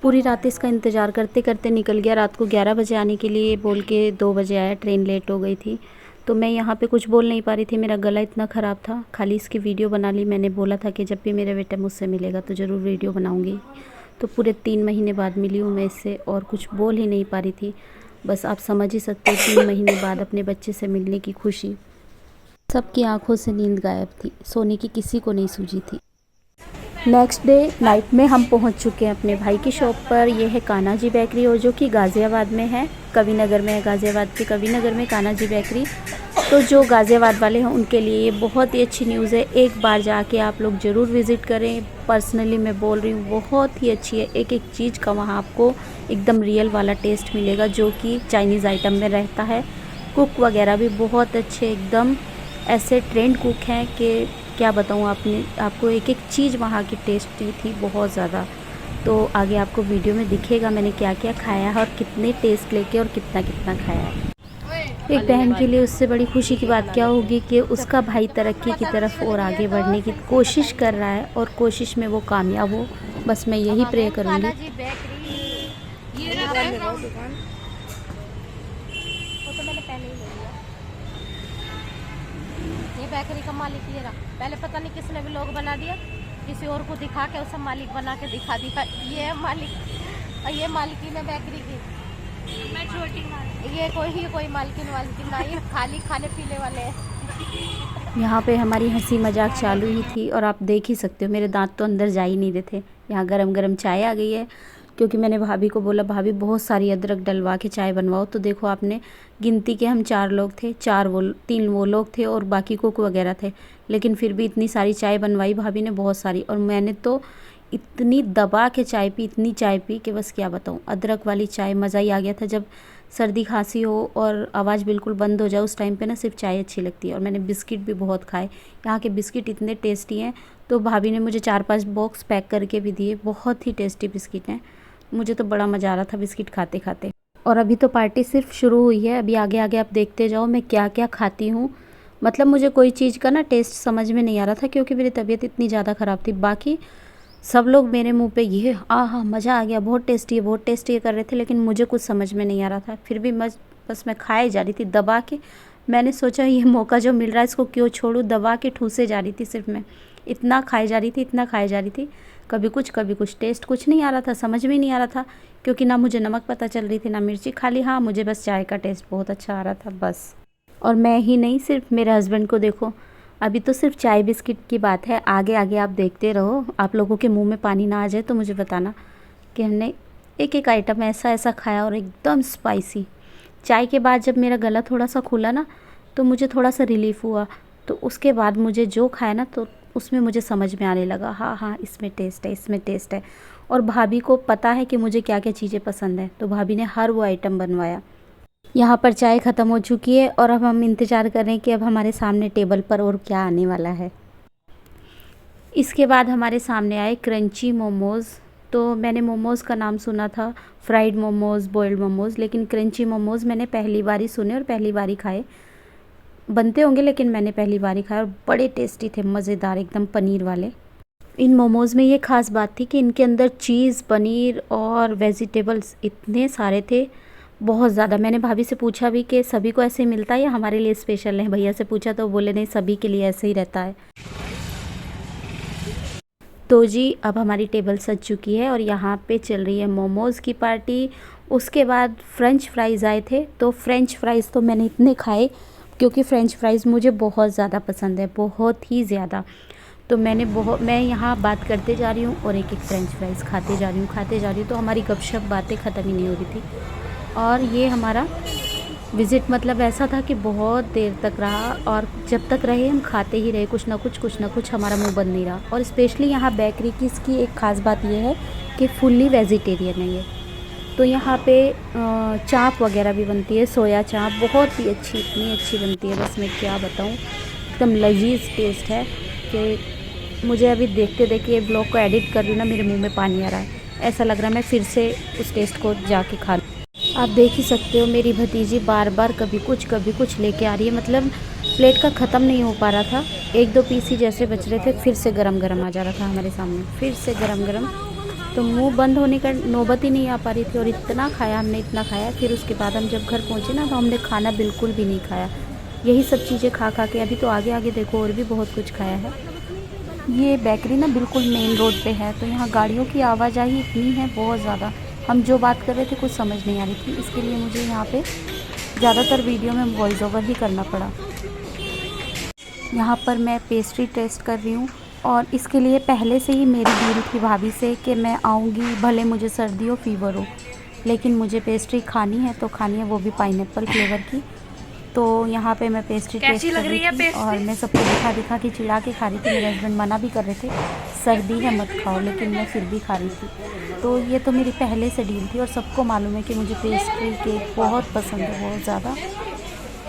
पूरी रात इसका इंतज़ार करते करते निकल गया। रात को 11 बजे आने के लिए बोल के 2 बजे आया, ट्रेन लेट हो गई थी। तो मैं यहाँ पे कुछ बोल नहीं पा रही थी, मेरा गला इतना ख़राब था। खाली इसकी वीडियो बना ली। मैंने बोला था कि जब भी मेरा बेटा मुझसे मिलेगा तो ज़रूर वीडियो बनाऊँगी। तो पूरे 3 महीने बाद मिली हूँ मैं इससे और कुछ बोल ही नहीं पा रही थी। बस आप समझ ही सकते हो 3 महीने बाद अपने बच्चे से मिलने की खुशी। सबकी आंखों से नींद गायब थी, सोने की किसी को नहीं सूझी थी। नेक्स्ट डे नाइट में हम पहुंच चुके हैं अपने भाई की शॉप पर। यह है कान्हा जी बेकरी और जो कि गाज़ियाबाद में है, कविनगर में है। गाज़ियाबाद के कविनगर में कान्हा जी बेकरी। तो जो गाज़ियाबाद वाले हैं उनके लिए ये बहुत ही अच्छी न्यूज़ है। एक बार जाके आप लोग ज़रूर विज़िट करें। पर्सनली मैं बोल रही हूँ, बहुत ही अच्छी है। एक एक चीज़ का वहाँ आपको एकदम रियल वाला टेस्ट मिलेगा जो कि चाइनीज़ आइटम में रहता है। कुक वगैरह भी बहुत अच्छे, एकदम ऐसे ट्रेंड कुक हैं कि क्या बताऊँ आपको एक एक चीज़ वहाँ की टेस्टी थी बहुत ज़्यादा। तो आगे आपको वीडियो में दिखेगा मैंने क्या क्या खाया है और कितने टेस्ट लेके और कितना कितना खाया है। एक बहन के लिए उससे बड़ी खुशी की बात क्या होगी कि उसका भाई तरक्की की तरफ और आगे बढ़ने की कोशिश कर रहा है और कोशिश में वो कामयाब हो। बस मैं यही प्रे करूँगी। ये बेकरी का मालिक ये रहा। पहले पता नहीं किसने भी लोग बना दिया, किसी और को दिखा के उसे मालिक बना के दिखा दिया। ये मालिक, ये मालिकिन है बेकरी की। मैं छोटी मालिक, ये कोई मालकिन ना, ये खाली खाने पीने वाले हैं। यहाँ पे हमारी हंसी मजाक चालू ही थी और आप देख ही सकते हो मेरे दांत तो अंदर जा ही नहीं रहे थे। यहाँ गरम गरम चाय आ गई है क्योंकि मैंने भाभी को बोला भाभी बहुत सारी अदरक डलवा के चाय बनवाओ। तो देखो आपने गिनती के हम 4 लोग थे, 3 वो लोग थे और बाकी कुक वगैरह थे, लेकिन फिर भी इतनी सारी चाय बनवाई भाभी ने, बहुत सारी। और मैंने तो इतनी दबा के चाय पी, इतनी चाय पी कि बस क्या बताऊँ। अदरक वाली चाय मज़ा ही आ गया था। जब सर्दी खांसी हो और आवाज़ बिल्कुल बंद हो जाए उस टाइम पे ना सिर्फ चाय अच्छी लगती है। और मैंने बिस्किट भी बहुत खाए, यहाँ के बिस्किट इतने टेस्टी हैं। तो भाभी ने मुझे 4-5 बॉक्स पैक करके भी दिए, बहुत ही टेस्टी बिस्किट हैं। मुझे तो बड़ा मज़ा आ रहा था बिस्किट खाते खाते। और अभी तो पार्टी सिर्फ शुरू हुई है, अभी आगे आगे आप देखते जाओ मैं क्या क्या खाती हूँ। मतलब मुझे कोई चीज़ का ना टेस्ट समझ में नहीं आ रहा था क्योंकि मेरी तबीयत इतनी ज़्यादा ख़राब थी। बाकी सब लोग मेरे मुंह पे ये हाँ मज़ा आ गया, बहुत टेस्टी है बहुत टेस्टी है कर रहे थे, लेकिन मुझे कुछ समझ में नहीं आ रहा था। फिर भी बस मैं खाए जा रही थी दबा के। मैंने सोचा ये मौका जो मिल रहा है इसको क्यों छोड़ूं, दबा के ठूसे जा रही थी सिर्फ मैं। इतना खाई जा रही थी, इतना खाई जा रही थी, कभी कुछ टेस्ट कुछ नहीं आ रहा था, समझ में नहीं आ रहा था क्योंकि ना मुझे नमक पता चल रही थी ना मिर्ची। खाली हाँ मुझे बस चाय का टेस्ट बहुत अच्छा आ रहा था बस। और मैं ही नहीं, सिर्फ मेरे हस्बैंड को देखो, अभी तो सिर्फ चाय बिस्किट की बात है, आगे आगे आप देखते रहो। आप लोगों के मुंह में पानी ना आ जाए तो मुझे बताना कि हमने एक एक आइटम ऐसा ऐसा खाया और एकदम स्पाइसी। चाय के बाद जब मेरा गला थोड़ा सा खुला ना तो मुझे थोड़ा सा रिलीफ़ हुआ। तो उसके बाद मुझे जो खाया ना तो उसमें मुझे समझ में आने लगा, हाँ इसमें टेस्ट है, इसमें टेस्ट है। और भाभी को पता है कि मुझे क्या क्या चीज़ें पसंद है, तो भाभी ने हर वो आइटम बनवाया। यहाँ पर चाय ख़त्म हो चुकी है और अब हम इंतज़ार कर रहे हैं कि अब हमारे सामने टेबल पर और क्या आने वाला है। इसके बाद हमारे सामने आए क्रंची मोमोज़। तो मैंने मोमोज़ का नाम सुना था, फ्राइड मोमोज़, बॉइल्ड मोमोज़, लेकिन क्रंची मोमोज़ मैंने पहली बार ही सुने और पहली बार ही खाए। बनते होंगे लेकिन मैंने पहली बार ही खाया और बड़े टेस्टी थे, मज़ेदार एकदम पनीर वाले। इन मोमोज़ में ये ख़ास बात थी कि इनके अंदर चीज़, पनीर और वेजिटेबल्स इतने सारे थे, बहुत ज़्यादा। मैंने भाभी से पूछा भी कि सभी को ऐसे ही मिलता है या हमारे लिए स्पेशल है। भैया से पूछा तो बोले नहीं, सभी के लिए ऐसे ही रहता है। तो जी अब हमारी टेबल सज चुकी है और यहाँ पे चल रही है मोमोज़ की पार्टी। उसके बाद फ़्रेंच फ्राइज़ आए थे, तो फ़्रेंच फ्राइज़ तो मैंने इतने खाए क्योंकि फ़्रेंच फ्राइज़ मुझे बहुत ज़्यादा पसंद है, बहुत ही ज़्यादा। तो मैं यहाँ बात करते जा रही हूँ और एक एक फ़्रेंच फ्राइज़ खाते जा रही हूँ। तो हमारी गपशप बातें ख़त्म ही नहीं हो रही थी। और ये हमारा विज़िट मतलब ऐसा था कि बहुत देर तक रहा और जब तक रहे हम खाते ही रहे, कुछ ना कुछ हमारा मुंह बंद नहीं रहा। और स्पेशली यहाँ बेकरी की इसकी एक ख़ास बात ये है कि फुल्ली वेजिटेरियन है ये। तो यहाँ पे चाप वगैरह भी बनती है, सोया चाप बहुत ही अच्छी, इतनी अच्छी बनती है बस मैं क्या बताऊँ, एकदम लजीज टेस्ट है कि मुझे अभी देखते देखते ब्लॉग को एडिट कर रही हूँ ना, मेरे मुँह में पानी आ रहा है। ऐसा लग रहा है मैं फिर से उस टेस्ट को जाके खा लूँ। आप देख ही सकते हो मेरी भतीजी बार बार कभी कुछ लेके आ रही है। मतलब प्लेट का ख़त्म नहीं हो पा रहा था, 1-2 पीस ही जैसे बच रहे थे, फिर से गरम गरम आ जा रहा था हमारे सामने, फिर से गरम गरम तो मुंह बंद होने का नौबत ही नहीं आ पा रही थी और इतना खाया हमने, इतना खाया। फिर उसके बाद हम जब घर पहुँचे ना तो हमने खाना बिल्कुल भी नहीं खाया। यही सब चीज़ें खा खा के अभी तो आगे आगे देखो और भी बहुत कुछ खाया है। ये बेकरी ना बिल्कुल मेन रोड पे है, तो यहाँ गाड़ियों की आवाजाही इतनी है बहुत ज़्यादा। हम जो बात कर रहे थे कुछ समझ नहीं आ रही थी, इसके लिए मुझे यहाँ पे ज़्यादातर वीडियो में वॉइस ओवर ही करना पड़ा। यहाँ पर मैं पेस्ट्री टेस्ट कर रही हूँ और इसके लिए पहले से ही मेरी डील थी भाभी से कि मैं आऊँगी, भले मुझे सर्दी हो, फीवर हो, लेकिन मुझे पेस्ट्री खानी है तो खानी है, वो भी पाइनएप्पल फ्लेवर की। तो यहाँ पे मैं पेस्ट्री टेस्ट कर रही थी और मैं सबको दिखा दिखा के चिढ़ा के खा रही थी। मेरे हस्बैंड मना भी कर रहे थे, सर्दी है मत खाओ, लेकिन मैं फिर भी खा रही थी। तो ये तो मेरी पहले से डील थी और सबको मालूम है कि मुझे पेस्ट्री केक बहुत पसंद है, बहुत ज़्यादा।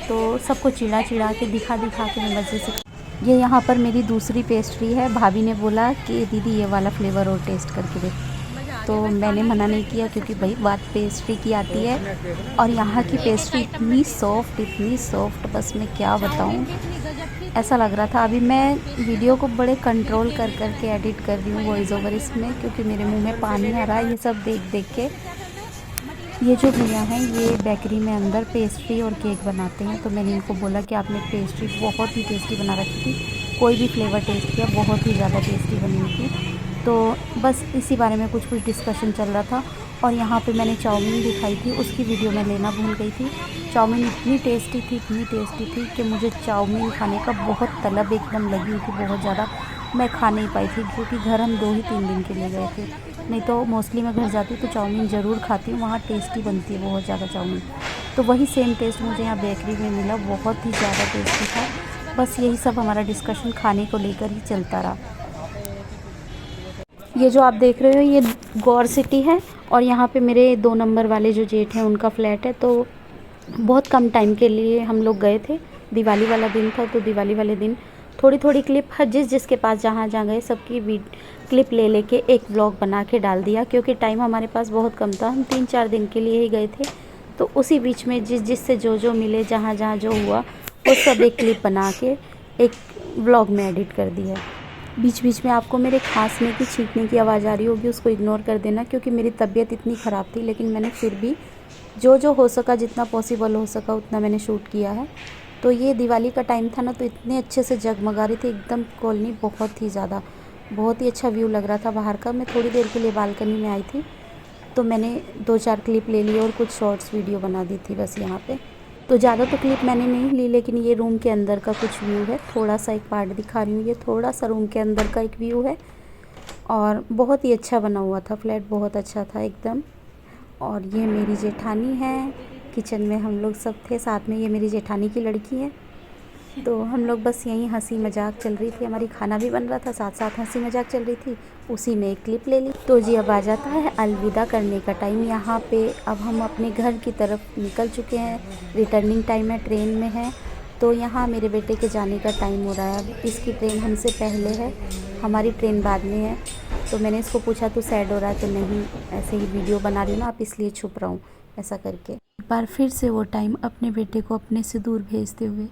तो सबको चिढ़ा चिढ़ा के दिखा दिखा के मैं मज़े से। ये यहाँ पर मेरी दूसरी पेस्ट्री है। भाभी ने बोला कि दीदी ये वाला फ्लेवर और टेस्ट करके देख, तो मैंने मना नहीं किया क्योंकि भाई बात पेस्ट्री की आती है। और यहाँ की पेस्ट्री इतनी सॉफ्ट, बस मैं क्या बताऊँ, ऐसा लग रहा था। अभी मैं वीडियो को बड़े कंट्रोल कर के एडिट कर रही हूँ वॉइस ओवर इसमें, क्योंकि मेरे मुंह में पानी आ रहा है ये सब देख देख के। ये जो भैया हैं ये बेकरी में अंदर पेस्ट्री और केक बनाते हैं, तो मैंने इनको बोला कि आपने पेस्ट्री बहुत ही टेस्टी बना रखी थी, कोई भी फ्लेवर टेस्ट किया, बहुत ही ज़्यादा टेस्टी बनी हुई थी। तो बस इसी बारे में कुछ डिस्कशन चल रहा था। और यहाँ पे मैंने चाउमीन दिखाई थी, उसकी वीडियो मैं लेना भूल गई थी। चाउमीन इतनी टेस्टी थी कि मुझे चाउमीन खाने का बहुत तलब एकदम लगी हुई थी, बहुत ज़्यादा। मैं खा नहीं पाई थी क्योंकि घर हम 2 ही 3 दिन के लिए गए थे, नहीं तो मोस्टली मैं घर जाती तो चाउमीन ज़रूर खाती हूँ, वहाँ टेस्टी बनती है बहुत ज़्यादा चाउमीन। तो वही सेम टेस्ट मुझे यहाँ बेकरी में मिला, बहुत ही ज़्यादा टेस्टी था। बस यही सब हमारा डिस्कशन खाने को लेकर ही चलता रहा। ये जो आप देख रहे हो ये गौर सिटी है और यहाँ पे मेरे 2 नंबर वाले जो जेठ हैं उनका फ्लैट है। तो बहुत कम टाइम के लिए हम लोग गए थे, दिवाली वाला दिन था, तो दिवाली वाले दिन थोड़ी क्लिप हर जिसके पास जहाँ गए सबकी क्लिप ले के एक व्लॉग बना के डाल दिया, क्योंकि टाइम हमारे पास बहुत कम था, हम 3-4 दिन के लिए ही गए थे। तो उसी बीच में जिससे जो मिले, जहाँ जो हुआ, वो सब एक क्लिप बना के एक व्लॉग में एडिट कर दिया। बीच बीच में आपको मेरे खांसने की, छींकने की आवाज़ आ रही होगी, उसको इग्नोर कर देना, क्योंकि मेरी तबीयत इतनी ख़राब थी, लेकिन मैंने फिर भी जो हो सका, जितना पॉसिबल हो सका उतना मैंने शूट किया है। तो ये दिवाली का टाइम था ना, तो इतने अच्छे से जगमगा रही थी एकदम कॉलोनी, बहुत ही अच्छा व्यू लग रहा था बाहर का। मैं थोड़ी देर के लिए बालकनी में आई थी, तो मैंने 2-4 क्लिप ले ली और कुछ शॉर्ट्स वीडियो बना दी थी बस यहाँ पे। तो ज़्यादा तो क्लिप मैंने नहीं ली, लेकिन ये रूम के अंदर का कुछ व्यू है, थोड़ा सा एक पार्ट दिखा रही हूँ। ये थोड़ा सा रूम के अंदर का एक व्यू है और बहुत ही अच्छा बना हुआ था फ्लैट, बहुत अच्छा था एकदम। और ये मेरी जेठानी है, किचन में हम लोग सब थे साथ में, ये मेरी जेठानी की लड़की है। तो हम लोग बस यहीं हंसी मजाक चल रही थी, हमारी खाना भी बन रहा था, साथ साथ हंसी मजाक चल रही थी, उसी ने एक क्लिप ले ली। तो जी अब आ जाता है अलविदा करने का टाइम। यहाँ पे अब हम अपने घर की तरफ निकल चुके हैं, रिटर्निंग टाइम है, ट्रेन में है। तो यहाँ मेरे बेटे के जाने का टाइम हो रहा है, अब इसकी ट्रेन हमसे पहले है, हमारी ट्रेन बाद में है। तो मैंने इसको पूछा तो सैड हो रहा है, तो नहीं ऐसे ही वीडियो बना रही हूँ ना आप, इसलिए छुप रहा हूँ ऐसा करके। एक बार फिर से वो टाइम अपने बेटे को अपने से दूर भेजते हुए।